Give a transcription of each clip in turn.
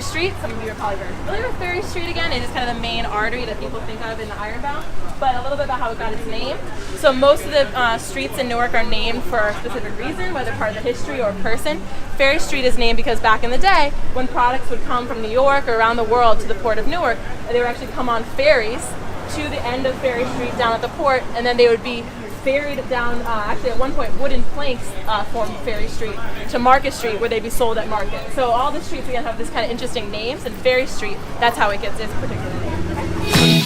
Street. Some of you are probably very familiar with Ferry Street again. It is kind of the main artery that people think of in the Ironbound, but a little bit about how it got its name. So most of the streets in Newark are named for a specific reason, whether part of the history or person. Ferry Street is named because back in the day, when products would come from New York or around the world to the port of Newark, they would actually come on ferries to the end of Ferry Street down at the port, and then they would be ferried down, actually at one point wooden planks formed Ferry Street to Market Street, where they'd be sold at market. So all the streets again have this kind of interesting names, and Ferry Street, that's how it gets its particular name.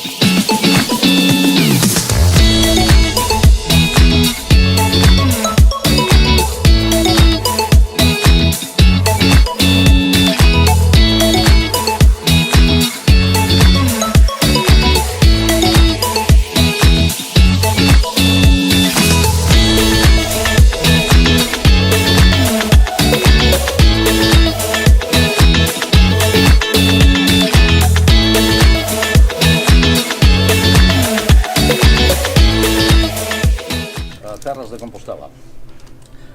De Compostela.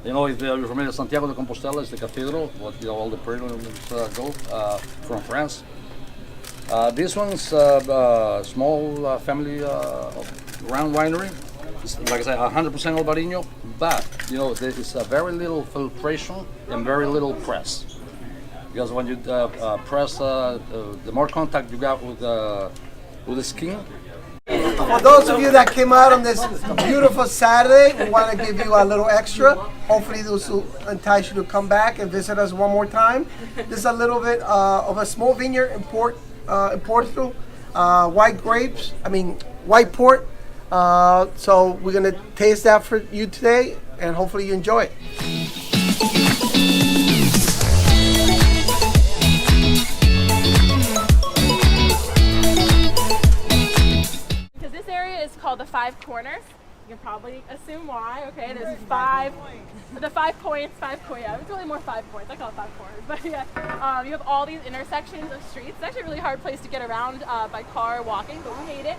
You know, if you're familiar, Santiago de Compostela is the cathedral, what all the pilgrims go from France. This one's a small family round winery. It's, like I said, 100% Albarino, but you know, there is a very little filtration and very little press. Because when you press, the more contact you got with the skin. For those of you that came out on this beautiful Saturday, we want to give you a little extra. Hopefully this will entice you to come back and visit us one more time. This is a little bit of a small vineyard in Portugal. White grapes, white port. So we're going to taste that for you today, and hopefully you enjoy it. It's called the Five Corners. You can probably assume why. Okay, there's five points. Yeah, it's really more 5 points. I call it 5 corners, but yeah, you have all these intersections of streets. It's actually a really hard place to get around by car or walking, but we hate it.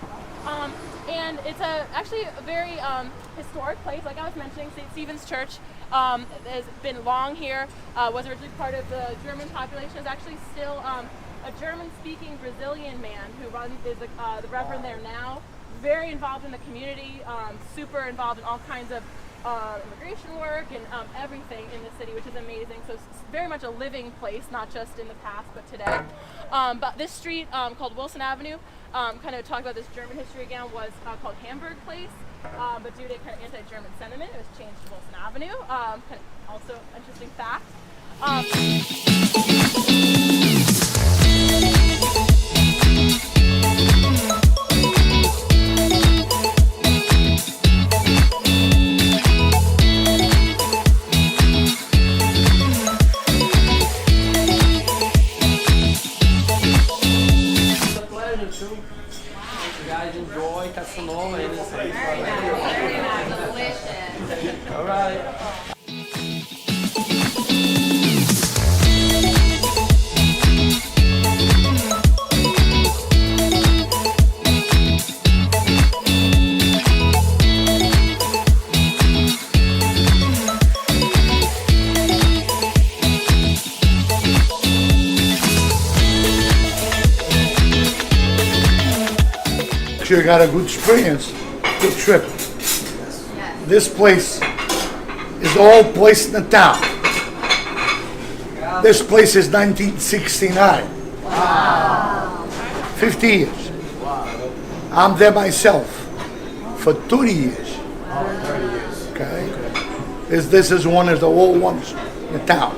And it's actually a very historic place. Like I was mentioning, St. Stephen's Church has been long here. Was originally part of the German population. Is actually still a German-speaking Brazilian man who is the Reverend there now. Very involved in the community, super involved in all kinds of immigration work and everything in the city, which is amazing. So it's very much a living place, not just in the past, but today. But this street called Wilson Avenue, kind of talk about this German history again, was called Hamburg Place, but due to kind of anti-German sentiment, it was changed to Wilson Avenue. Kind of also interesting fact. Guys, enjoy. Got some more. Very nice, delicious. All right. You got a good experience, good trip. This place is all placed in the town. This place is 1969. Wow. 50 years. Wow. I'm there myself for 30 years. Okay. This is one of the old ones in the town.